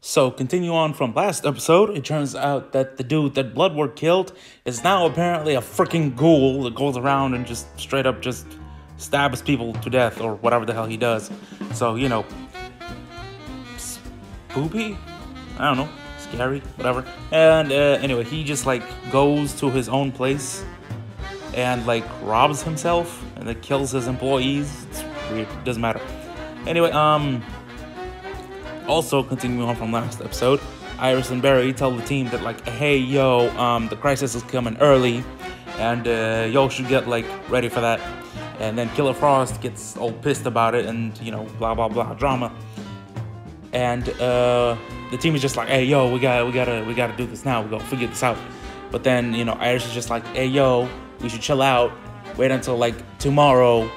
So, continue on from last episode, it turns out that the dude that Bloodwork killed is now apparently a freaking ghoul that goes around and just straight up just stabs people to death or whatever the hell he does. So, spoopy? I don't know, scary, whatever. And anyway, he just goes to his own place and robs himself and then kills his employees. It's weird, doesn't matter. Anyway, also, continuing on from last episode, Iris and Barry tell the team that, hey, yo, the crisis is coming early, and y'all should get, ready for that. And then Killer Frost gets all pissed about it, and, blah, blah, blah, drama. And the team is just like, hey, yo, we gotta do this now. We gotta figure this out. But then, Iris is just like, hey, yo, we should chill out, wait until, tomorrow,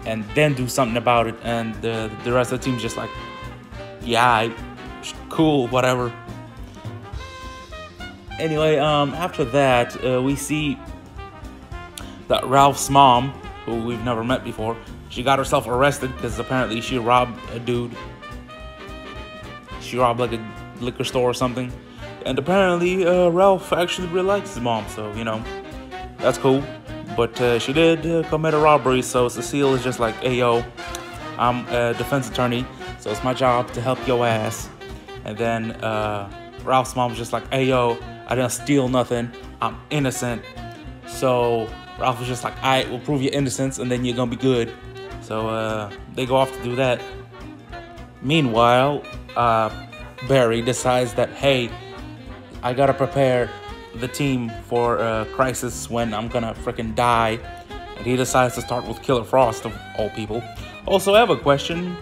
and then do something about it. And the rest of the team is just like, yeah, cool, whatever. Anyway, after that, we see that Ralph's mom, who we've never met before, she got herself arrested because apparently she robbed a dude. She robbed a liquor store or something. And apparently, Ralph actually really likes his mom, so, that's cool. But she did commit a robbery, so Cecile is just like, hey, yo, I'm a defense attorney, so it's my job to help your ass. And then Ralph's mom's just like, hey, yo, I didn't steal nothing. I'm innocent. So Ralph is just like, all right, we'll prove your innocence, and then you're going to be good. So they go off to do that. Meanwhile, Barry decides that, hey, I got to prepare the team for a crisis when I'm going to freaking die. And he decides to start with Killer Frost, of all people. Also, I have a question.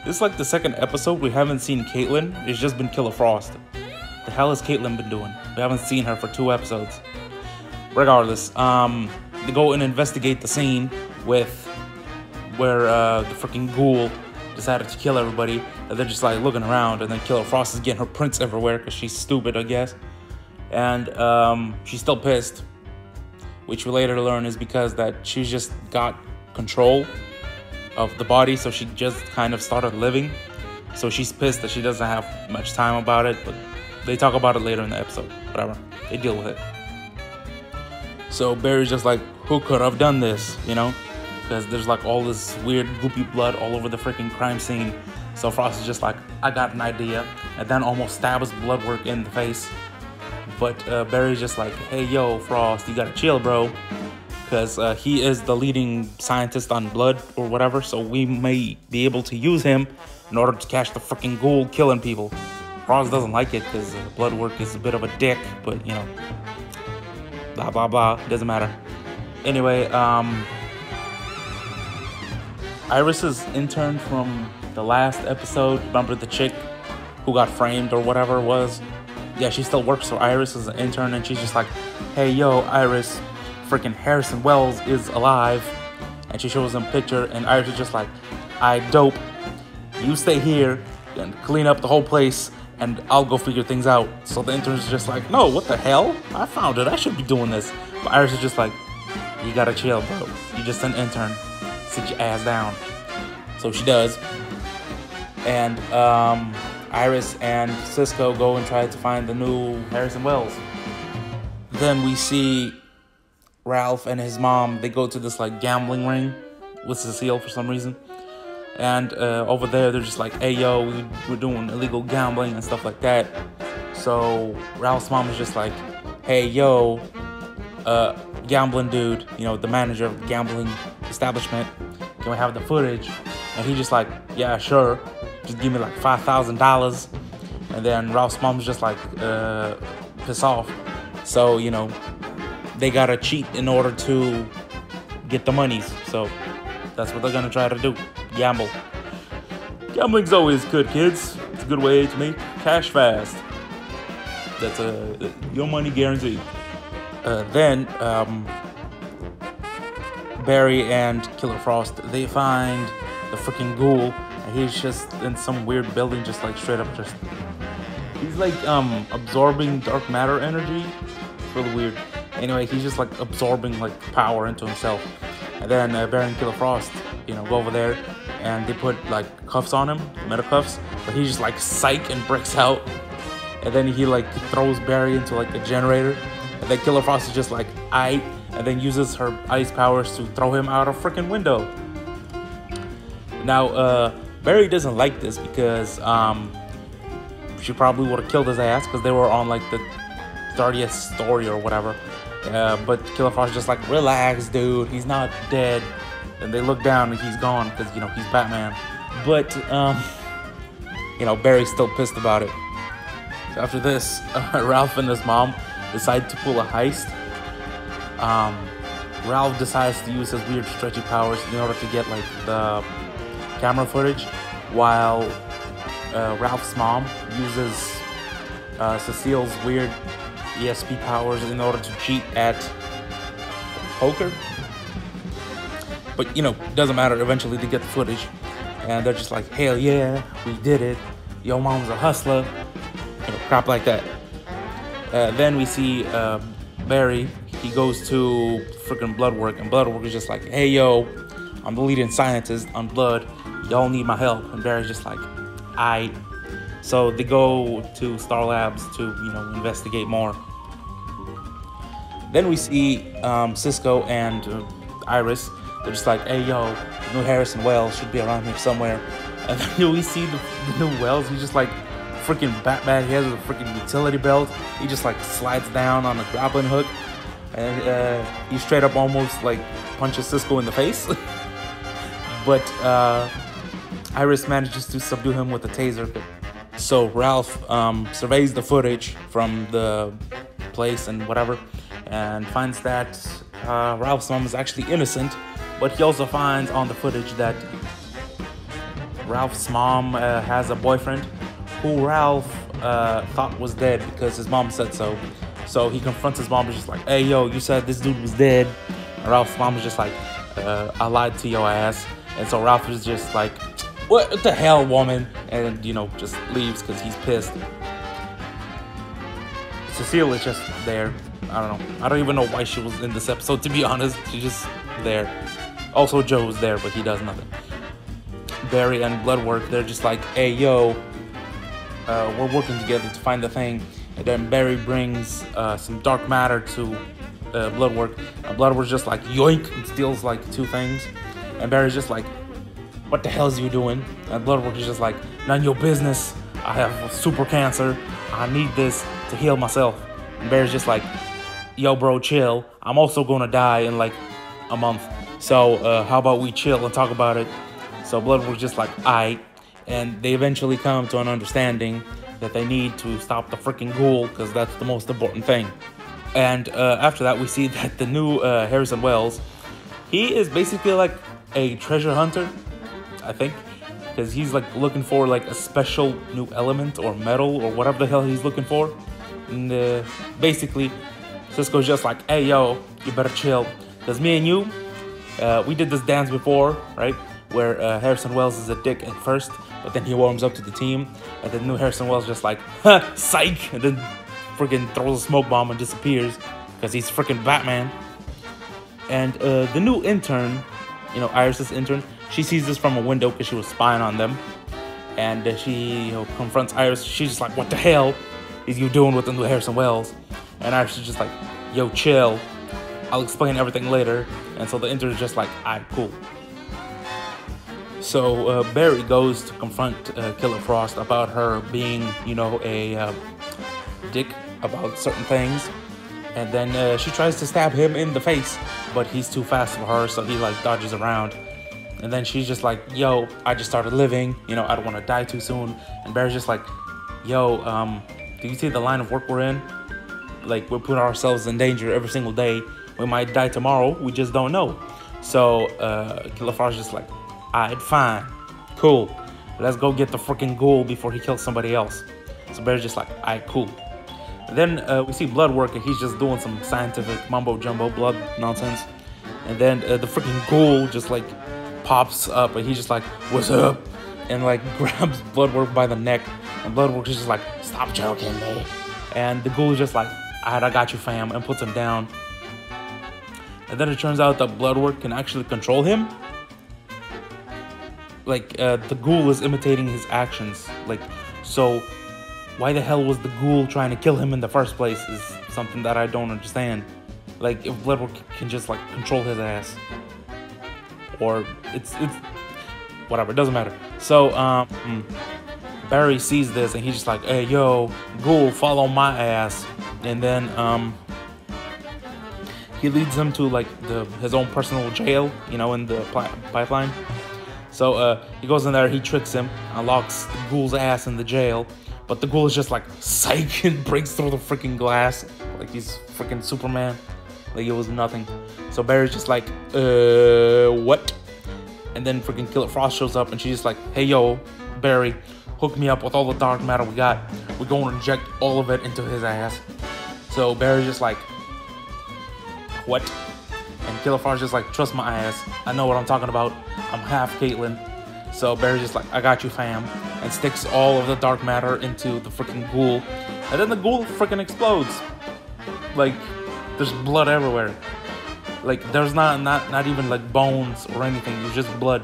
This is the second episode we haven't seen Caitlin. It's just been Killer Frost. The hell has Caitlin been doing? We haven't seen her for 2 episodes. Regardless, they go and investigate the scene with where the freaking ghoul decided to kill everybody. And they're just looking around, and then Killer Frost is getting her prints everywhere because she's stupid, I guess. And she's still pissed, which we later learn is because that she's just got control of the body, so she just kind of started living. So she's pissed that she doesn't have much time about it, but they talk about it later in the episode. Whatever, they deal with it. So Barry's just like, who could have done this, because there's all this weird goopy blood all over the freaking crime scene. So Frost is just like, I got an idea, and then almost stabs Bloodwork in the face. But Barry's just like, hey, yo, Frost, you gotta chill, bro. Because he is the leading scientist on blood or whatever, so we may be able to use him in order to catch the freaking ghoul killing people. Frost doesn't like it because Bloodwork is a bit of a dick, but, blah, blah, blah, doesn't matter. Anyway, Iris's intern from the last episode, remember the chick who got framed or whatever it was? Yeah, she still works for Iris as an intern, and she's just like, hey, yo, Iris, freaking Harrison Wells is alive. And she shows him a picture, and Iris is just like, I dope. You stay here and clean up the whole place, and I'll go figure things out. So the intern's just like, no, what the hell? I found it. I should be doing this. But Iris is just like, you gotta chill, bro. You're just an intern. Sit your ass down. So she does. And Iris and Cisco go and try to find the new Harrison Wells. Then we see Ralph and his mom, they go to this gambling ring with Cecile for some reason. And over there, they're just like, hey, yo, we're doing illegal gambling and stuff like that. So Ralph's mom is just like, hey, yo, gambling dude, the manager of the gambling establishment, can we have the footage? And he's just like, yeah, sure. Just give me $5,000. And then Ralph's mom's just like, piss off. So, they gotta cheat in order to get the monies. So that's what they're gonna try to do. Gamble. Gambling's always good, kids. It's a good way to make cash fast. That's your money guaranteed. Then Barry and Killer Frost, they find the freaking ghoul, and he's just in some weird building, just straight up just, he's absorbing dark matter energy. It's really weird. Anyway, he's just absorbing power into himself. And then Barry and Killer Frost, go over there, and they put like cuffs on him, metal cuffs, but he just like psych and breaks out, and then he like throws Barry into like a generator, and then Killer Frost is just like and then uses her ice powers to throw him out a freaking window. Now Barry doesn't like this because she probably would have killed his ass because they were on like the 30th story or whatever. But Killer Frost is just like, relax, dude, he's not dead. And they look down and he's gone because, he's Batman. But, Barry's still pissed about it. So after this, Ralph and his mom decide to pull a heist. Ralph decides to use his weird stretchy powers in order to get like the camera footage, while Ralph's mom uses Cecile's weird ESP powers in order to cheat at poker. But, doesn't matter. Eventually they get the footage, and they're just like, hell yeah, we did it. Yo, mom's a hustler. Crap like that. Then we see Barry. He goes to freaking Bloodwork, and Bloodwork is just like, hey, yo, I'm the leading scientist on blood. Y'all need my help. And Barry's just like, aight. So they go to Star Labs to, investigate more. Then we see Cisco and Iris. They're just like, hey, yo, new Harrison Wells should be around here somewhere. And then we see the new Wells. He's just like freaking Batman. He has a freaking utility belt. He just like slides down on a grappling hook. And he straight up almost like punches Cisco in the face. But Iris manages to subdue him with a taser. So Ralph surveys the footage from the place and whatever, and finds that Ralph's mom is actually innocent. But he also finds on the footage that Ralph's mom has a boyfriend who Ralph thought was dead because his mom said so. So he confronts his mom and just like, hey, yo, you said this dude was dead. And Ralph's mom is just like, I lied to your ass. And so Ralph is just like, what the hell, woman? And, just leaves because he's pissed. Cecile is just there. I don't know. I don't even know why she was in this episode, to be honest. She's just there. Also, Joe's there, but he does nothing. Barry and Bloodwork, they're just like, hey, yo, we're working together to find the thing. And then Barry brings some dark matter to Bloodwork. And Bloodwork's just like, yoink, and steals like 2 things. And Barry's just like, what the hell is you doing? And Bloodwork is just like, none your business. I have super cancer. I need this to heal myself. And Barry's just like, yo, bro, chill. I'm also gonna die in like a month. So how about we chill and talk about it? So Bloodwork's just like, aight. And they eventually come to an understanding that they need to stop the freaking ghoul because that's the most important thing. And after that, we see that the new Harrison Wells, he is basically like a treasure hunter, I think, because he's like looking for like a special new element or metal or whatever the hell he's looking for. And basically, Cisco's just like, hey, yo, you better chill, because me and you, we did this dance before, right? Where Harrison Wells is a dick at first, but then he warms up to the team, and then new Harrison Wells just like, huh, psych, and then freaking throws a smoke bomb and disappears, because he's freaking Batman. And the new intern, Iris's intern, she sees this from a window because she was spying on them, and she confronts Iris. She's just like, what the hell is you doing with the new Harrison Wells? And Iris is just like, yo, chill, I'll explain everything later. And so the intern is just like, alright, cool. So Barry goes to confront Killer Frost about her being, a dick about certain things. And then she tries to stab him in the face, but he's too fast for her, so he like dodges around. And then she's just like, yo, I just started living, I don't want to die too soon. And Barry's just like, yo, do you see the line of work we're in? Like, we're putting ourselves in danger every single day. We might die tomorrow, we just don't know. So Killer Frost is just like, alright, fine, cool. Let's go get the freaking ghoul before he kills somebody else. So Barry's just like, alright, cool. And then we see Bloodwork, and he's just doing some scientific mumbo-jumbo blood nonsense. And then the freaking ghoul just like pops up, and he's just like, what's up? And like grabs Bloodwork by the neck. And Bloodwork is just like, stop joking me. And the ghoul is just like, alright, I got you, fam, and puts him down. And then it turns out that Bloodwork can actually control him. like the ghoul is imitating his actions. Like, so why the hell was the ghoul trying to kill him in the first place is something that I don't understand. Like, if Bloodwork can just like control his ass, or it's whatever, it doesn't matter. So Barry sees this and he's just like, hey yo, ghoul, follow my ass. And then he leads him to like his own personal jail, you know, in the pipeline. So he goes in there, he tricks him, unlocks the ghoul's ass in the jail, but the ghoul is just like psych and breaks through the freaking glass like he's freaking Superman, like it was nothing. So Barry's just like, what? And then freaking Killer Frost shows up and she's just like, hey yo, Barry, hook me up with all the dark matter we got. We're going to inject all of it into his ass. So Barry's just like, what? And Killer Frost just like, trust my ass, I know what I'm talking about. I'm half Caitlyn. So Barry's just like, I got you, fam, and sticks all of the dark matter into the freaking ghoul. And then the ghoul freaking explodes. Like, there's blood everywhere. Like, there's not even like bones or anything. It was just blood.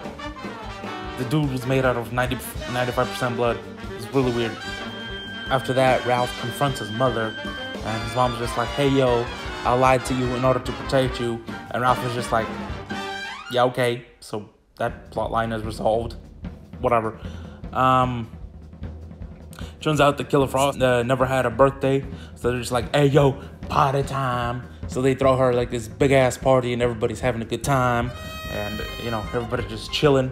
The dude was made out of 95% blood. It's really weird. After that, Ralph confronts his mother, and his mom's just like, hey yo, I lied to you in order to protect you. And Ralph is just like, yeah, okay. So that plot line is resolved. Whatever. Turns out that Killer Frost never had a birthday. So they're just like, hey yo, party time. So they throw her like this big ass party and everybody's having a good time. And, you know, everybody's just chilling.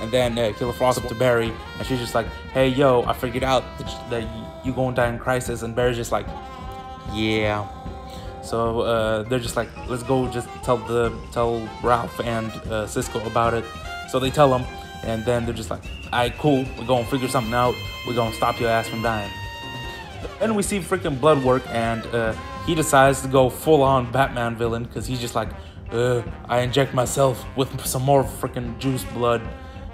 And then Killer Frost up to Barry, and she's just like, hey yo, I figured out that you gonna die in Crisis. And Barry's just like, yeah. So they're just like, let's go just tell Ralph and Cisco about it. So they tell him, and then they're just like, alright, cool, we're gonna figure something out. We're gonna stop your ass from dying. Then we see freaking Bloodwork, and he decides to go full-on Batman villain, because he's just like, I inject myself with some more freaking juice blood,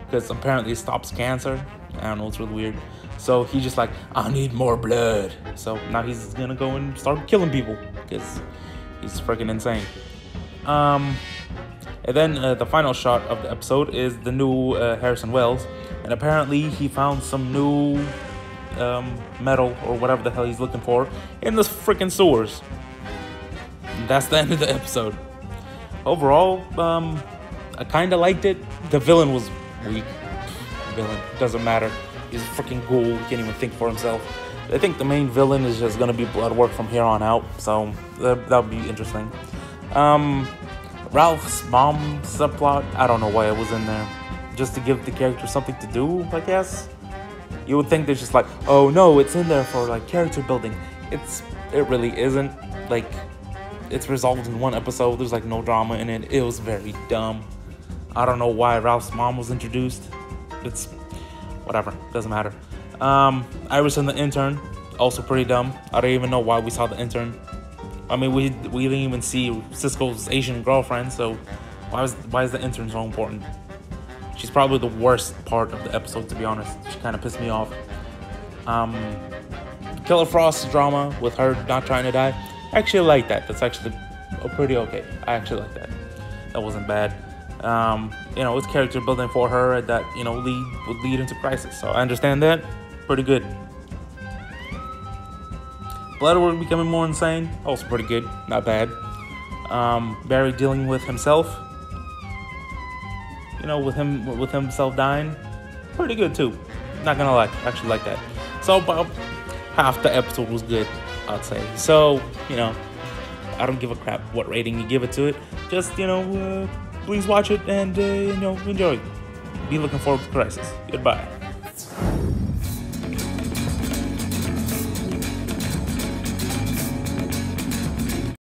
because apparently it stops cancer. I don't know, it's really weird. So he's just like, I need more blood. So now he's gonna go and start killing people, because he's freaking insane. And then the final shot of the episode is the new Harrison Wells, and apparently he found some new metal or whatever the hell he's looking for in the freaking sewers. And that's the end of the episode. Overall, I kind of liked it. The villain was weak. Villain, doesn't matter. He's a freaking ghoul. He can't even think for himself. I think the main villain is just gonna be Bloodwork from here on out. So that'll be interesting. Ralph's mom subplot, I don't know why it was in there. Just to give the character something to do, I guess. You would think they're just like, oh no, it's in there for like character building. It really isn't. Like, it's resolved in one episode. There's like no drama in it. It was very dumb. I don't know why Ralph's mom was introduced. It's whatever, doesn't matter. Iris and the intern, also pretty dumb. I don't even know why we saw the intern. I mean, we didn't even see Cisco's Asian girlfriend, so why is the intern so important? She's probably the worst part of the episode, to be honest. She kind of pissed me off. Killer Frost's drama with her not trying to die, I actually like that. That's actually pretty okay. I actually like that. That wasn't bad. You know, it's character building for her that, you know, would lead into Crisis. So I understand that. Pretty good. Bloodwork becoming more insane, also pretty good. Not bad. Barry dealing with himself. You know, with himself dying, pretty good too. Not gonna lie, I actually like that. So about half the episode was good, I'd say. So, you know, I don't give a crap what rating you give it to it. Just, you know, please watch it and, you know, enjoy. Be looking forward to Crisis. Goodbye.